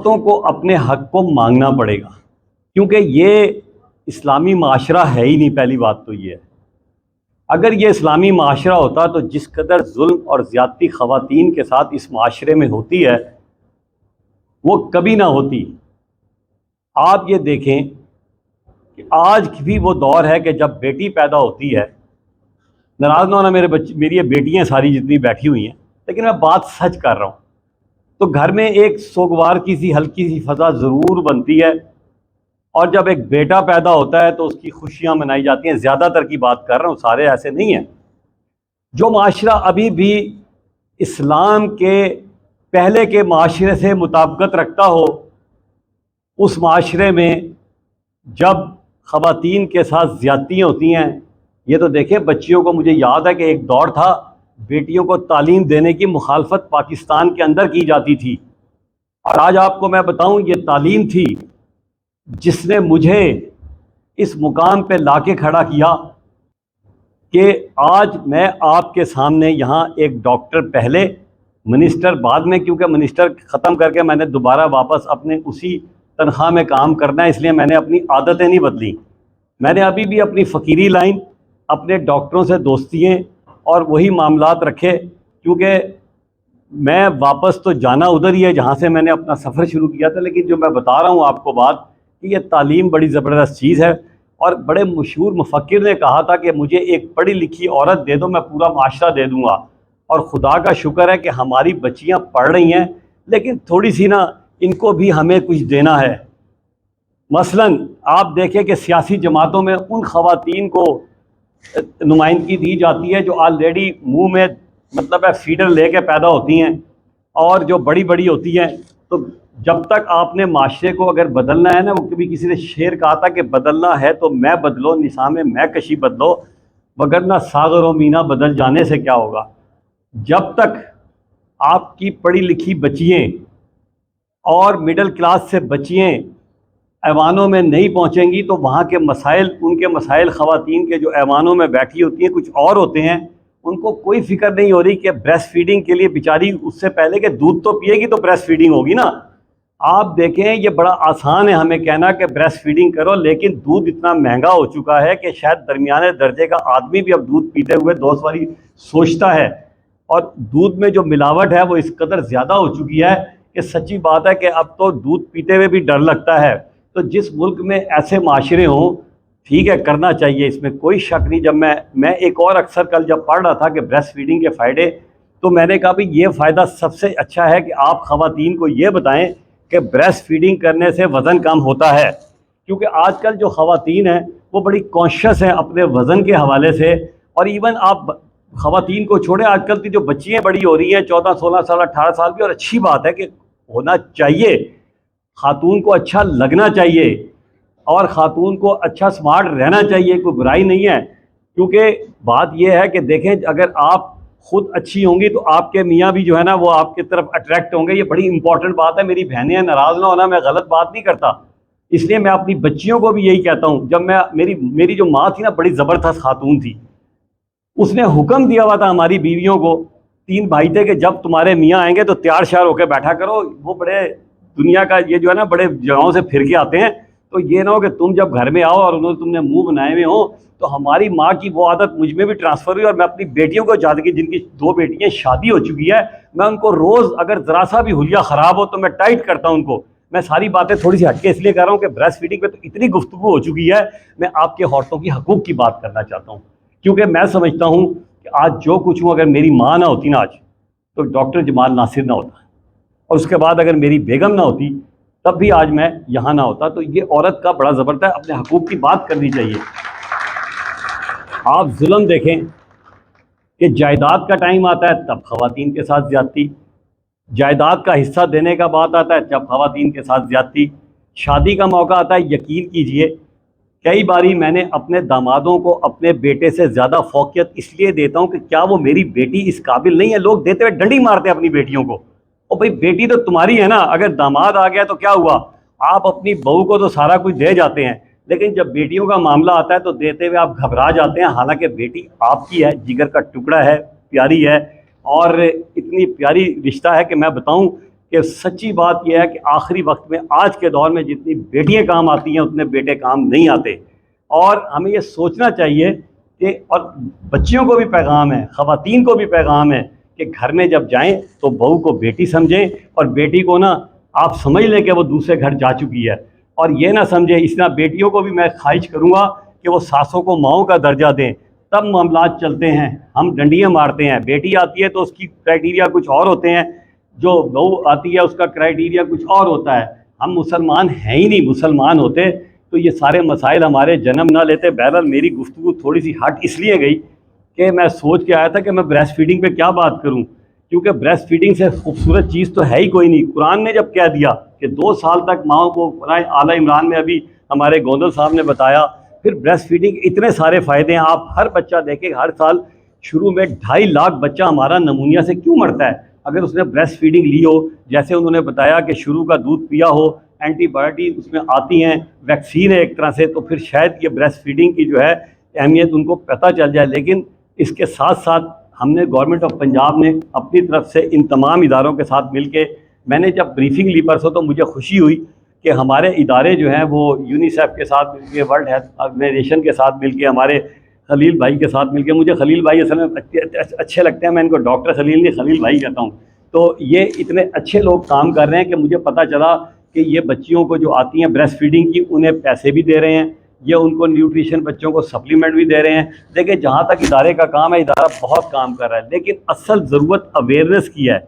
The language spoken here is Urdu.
عورتوں کو اپنے حق کو مانگنا پڑے گا، کیونکہ یہ اسلامی معاشرہ ہے ہی نہیں۔ پہلی بات تو یہ ہے، اگر یہ اسلامی معاشرہ ہوتا تو جس قدر ظلم اور زیادتی خواتین کے ساتھ اس معاشرے میں ہوتی ہے وہ کبھی نہ ہوتی۔ آپ یہ دیکھیں کہ آج بھی وہ دور ہے کہ جب بیٹی پیدا ہوتی ہے، ناراض نہ ہونا میری یہ بیٹیاں ساری جتنی بیٹھی ہوئی ہیں، لیکن میں بات سچ کر رہا ہوں، تو گھر میں ایک سوگوار کی سی ہلکی سی فضا ضرور بنتی ہے، اور جب ایک بیٹا پیدا ہوتا ہے تو اس کی خوشیاں منائی جاتی ہیں۔ زیادہ تر کی بات کر رہا ہوں، سارے ایسے نہیں ہیں۔ جو معاشرہ ابھی بھی اسلام کے پہلے کے معاشرے سے مطابقت رکھتا ہو، اس معاشرے میں جب خواتین کے ساتھ زیادتیاں ہوتی ہیں، یہ تو دیکھیں بچیوں کو، مجھے یاد ہے کہ ایک دور تھا بیٹیوں کو تعلیم دینے کی مخالفت پاکستان کے اندر کی جاتی تھی، اور آج آپ کو میں بتاؤں یہ تعلیم تھی جس نے مجھے اس مقام پہ لا کے کھڑا کیا کہ آج میں آپ کے سامنے یہاں ایک ڈاکٹر پہلے، منسٹر بعد میں، کیونکہ منسٹر ختم کر کے میں نے دوبارہ واپس اپنے اسی تنخواہ میں کام کرنا ہے، اس لیے میں نے اپنی عادتیں نہیں بدلی۔ میں نے ابھی بھی اپنی فقیری لائن، اپنے ڈاکٹروں سے دوستیاں اور وہی معاملات رکھے، کیونکہ میں واپس تو جانا ادھر ہی ہے جہاں سے میں نے اپنا سفر شروع کیا تھا۔ لیکن جو میں بتا رہا ہوں آپ کو بات، کہ یہ تعلیم بڑی زبردست چیز ہے، اور بڑے مشہور مفکر نے کہا تھا کہ مجھے ایک پڑھی لکھی عورت دے دو، میں پورا معاشرہ دے دوں گا۔ اور خدا کا شکر ہے کہ ہماری بچیاں پڑھ رہی ہیں، لیکن تھوڑی سی نا ان کو بھی ہمیں کچھ دینا ہے۔ مثلاً آپ دیکھیں کہ سیاسی جماعتوں میں ان خواتین کو نمائندگی دی جاتی ہے جو آلریڈی منہ میں مطلب ہے فیڈر لے کے پیدا ہوتی ہیں، اور جو بڑی بڑی ہوتی ہیں۔ تو جب تک آپ نے معاشرے کو اگر بدلنا ہے نا، وہ کبھی کسی نے شعر کہا تھا کہ بدلنا ہے تو میں بدلو، نظام میں کشی بدلو، وگرنہ ساغر و مینا بدل جانے سے کیا ہوگا۔ جب تک آپ کی پڑھی لکھی بچیاں اور مڈل کلاس سے بچیاں ایوانوں میں نہیں پہنچیں گی تو وہاں کے مسائل، ان کے مسائل، خواتین کے جو ایوانوں میں بیٹھی ہوتی ہیں کچھ اور ہوتے ہیں، ان کو کوئی فکر نہیں ہو رہی کہ بریسٹ فیڈنگ کے لیے بیچاری اس سے پہلے کہ دودھ تو پیے گی تو بریسٹ فیڈنگ ہوگی نا۔ آپ دیکھیں یہ بڑا آسان ہے ہمیں کہنا کہ بریسٹ فیڈنگ کرو، لیکن دودھ اتنا مہنگا ہو چکا ہے کہ شاید درمیانے درجے کا آدمی بھی اب دودھ پیتے ہوئے 2 سوچتا ہے، اور دودھ میں جو ملاوٹ ہے وہ اس قدر زیادہ ہو چکی ہے کہ سچی بات ہے کہ اب تو دودھ پیتے ہوئے بھی ڈر لگتا ہے۔ تو جس ملک میں ایسے معاشرے ہوں، ٹھیک ہے کرنا چاہیے، اس میں کوئی شک نہیں۔ جب میں ایک اور اکثر کل جب پڑھ رہا تھا کہ بریسٹ فیڈنگ کے فائدے، تو میں نے کہا بھی یہ فائدہ سب سے اچھا ہے کہ آپ خواتین کو یہ بتائیں کہ بریسٹ فیڈنگ کرنے سے وزن کم ہوتا ہے، کیونکہ آج کل جو خواتین ہیں وہ بڑی کانشیس ہیں اپنے وزن کے حوالے سے۔ اور ایون آپ خواتین کو چھوڑیں، آج کل کی جو بچیاں بڑی ہو رہی ہیں 14 16 سال 18 سال کی، اور اچھی بات ہے کہ ہونا چاہیے، خاتون کو اچھا لگنا چاہیے اور خاتون کو اچھا سمارٹ رہنا چاہیے، کوئی برائی نہیں ہے۔ کیونکہ بات یہ ہے کہ دیکھیں اگر آپ خود اچھی ہوں گی تو آپ کے میاں بھی جو ہے نا وہ آپ کی طرف اٹریکٹ ہوں گے۔ یہ بڑی امپورٹنٹ بات ہے، میری بہنیں ناراض نہ ہونا، میں غلط بات نہیں کرتا، اس لیے میں اپنی بچیوں کو بھی یہی کہتا ہوں۔ جب میری جو ماں تھی نا بڑی زبردست خاتون تھی، اس نے حکم دیا ہوا تھا ہماری بیویوں کو، 3 بھائی تھے، کہ جب تمہارے میاں آئیں گے تو تیار شیار ہو کے بیٹھا کرو۔ وہ بڑے دنیا کا یہ جو ہے نا بڑے جگہوں سے پھر کے آتے ہیں، تو یہ نہ ہو کہ تم جب گھر میں آؤ اور تم نے منہ بنائے ہوئے ہوں۔ تو ہماری ماں کی وہ عادت مجھ میں بھی ٹرانسفر ہوئی، اور میں اپنی بیٹیوں کو چاہتا کہ جن کی 2 بیٹیاں شادی ہو چکی ہے، میں ان کو روز اگر ذرا سا بھی حلیہ خراب ہو تو میں ٹائٹ کرتا ہوں ان کو۔ میں ساری باتیں تھوڑی سی ہٹ کے اس لیے کر رہا ہوں کہ بریسٹ فیڈنگ پہ تو اتنی گفتگو ہو چکی ہے، میں آپ کے عورتوں کی حقوق کی بات کرنا چاہتا ہوں، کیونکہ میں سمجھتا ہوں کہ آج جو کچھ ہوں، اگر میری ماں نہ ہوتی نا آج، تو ڈاکٹر جمال ناصر نہ ہوتا، اور اس کے بعد اگر میری بیگم نہ ہوتی تب بھی آج میں یہاں نہ ہوتا۔ تو یہ عورت کا بڑا زبردست ہے، اپنے حقوق کی بات کرنی چاہیے۔ آپ ظلم دیکھیں کہ جائیداد کا ٹائم آتا ہے تب خواتین کے ساتھ زیادتی، جائیداد کا حصہ دینے کا بات آتا ہے جب خواتین کے ساتھ زیادتی، شادی کا موقع آتا ہے، یقین کیجئے کئی باری میں نے اپنے دامادوں کو اپنے بیٹے سے زیادہ فوقیت اس لیے دیتا ہوں کہ کیا وہ میری بیٹی اس قابل نہیں ہے؟ لوگ دیتے ہوئے ڈنڈی مارتے ہیں اپنی بیٹیوں کو، اور بھائی بیٹی تو تمہاری ہے نا، اگر داماد آ گیا تو کیا ہوا؟ آپ اپنی بہو کو تو سارا کچھ دے جاتے ہیں، لیکن جب بیٹیوں کا معاملہ آتا ہے تو دیتے ہوئے آپ گھبرا جاتے ہیں، حالانکہ بیٹی آپ کی ہے، جگر کا ٹکڑا ہے، پیاری ہے، اور اتنی پیاری رشتہ ہے کہ میں بتاؤں کہ سچی بات یہ ہے کہ آخری وقت میں آج کے دور میں جتنی بیٹیاں کام آتی ہیں اتنے بیٹے کام نہیں آتے، اور ہمیں یہ سوچنا چاہیے کہ، اور بچیوں کو بھی پیغام ہے، خواتین کو بھی پیغام ہے کہ گھر میں جب جائیں تو بہو کو بیٹی سمجھیں، اور بیٹی کو نا آپ سمجھ لیں کہ وہ دوسرے گھر جا چکی ہے، اور یہ نہ سمجھیں، اس طرح بیٹیوں کو بھی میں خواہش کروں گا کہ وہ ساسوں کو ماؤں کا درجہ دیں، تب معاملات چلتے ہیں۔ ہم ڈنڈیاں مارتے ہیں، بیٹی آتی ہے تو اس کی کرائیٹیریا کچھ اور ہوتے ہیں، جو بہو آتی ہے اس کا کرائیٹیریا کچھ اور ہوتا ہے۔ ہم مسلمان ہیں ہی نہیں، مسلمان ہوتے تو یہ سارے مسائل ہمارے جنم نہ لیتے۔ بہرحال میری گفتگو تھوڑی سی ہٹ اس لیے گئی کہ میں سوچ کے آیا تھا کہ میں بریسٹ فیڈنگ پہ کیا بات کروں، کیونکہ بریسٹ فیڈنگ سے خوبصورت چیز تو ہے ہی کوئی نہیں۔ قرآن نے جب کہہ دیا کہ 2 سال تک ماؤں کو، اعلیٰ عمران میں ابھی ہمارے گوندل صاحب نے بتایا، پھر بریسٹ فیڈنگ اتنے سارے فائدے ہیں۔ آپ ہر بچہ دیکھیں، ہر سال شروع میں 2.5 لاکھ بچہ ہمارا نمونیا سے کیوں مرتا ہے؟ اگر اس نے بریسٹ فیڈنگ لی ہو، جیسے انہوں نے بتایا کہ شروع کا دودھ پیا ہو، اینٹی بایوٹک اس میں آتی ہیں، ویکسین ہے ایک طرح سے، تو پھر شاید یہ بریسٹ فیڈنگ کی جو ہے اہمیت ان کو پتہ چل جائے۔ لیکن اس کے ساتھ ساتھ ہم نے گورنمنٹ آف پنجاب نے اپنی طرف سے ان تمام اداروں کے ساتھ مل کے، میں نے جب بریفنگ لی پرسوں تو مجھے خوشی ہوئی کہ ہمارے ادارے جو ہیں وہ یونیسیف کے ساتھ مل کے، ورلڈ ہیلتھ آرگنائزیشن کے ساتھ مل کے، ہمارے خلیل بھائی کے ساتھ مل کے، مجھے خلیل بھائی اصل میں اچھے لگتے ہیں، میں ان کو ڈاکٹر خلیل نہیں، خلیل بھائی کہتا ہوں، تو یہ اتنے اچھے لوگ کام کر رہے ہیں کہ مجھے پتہ چلا کہ یہ بچیوں کو جو آتی ہیں بریسٹ فیڈنگ کی، انہیں پیسے بھی دے رہے ہیں، یہ ان کو نیوٹریشن بچوں کو سپلیمنٹ بھی دے رہے ہیں۔ دیکھیں جہاں تک ادارے کا کام ہے، ادارہ بہت کام کر رہا ہے، لیکن اصل ضرورت اویئرنیس کی ہے۔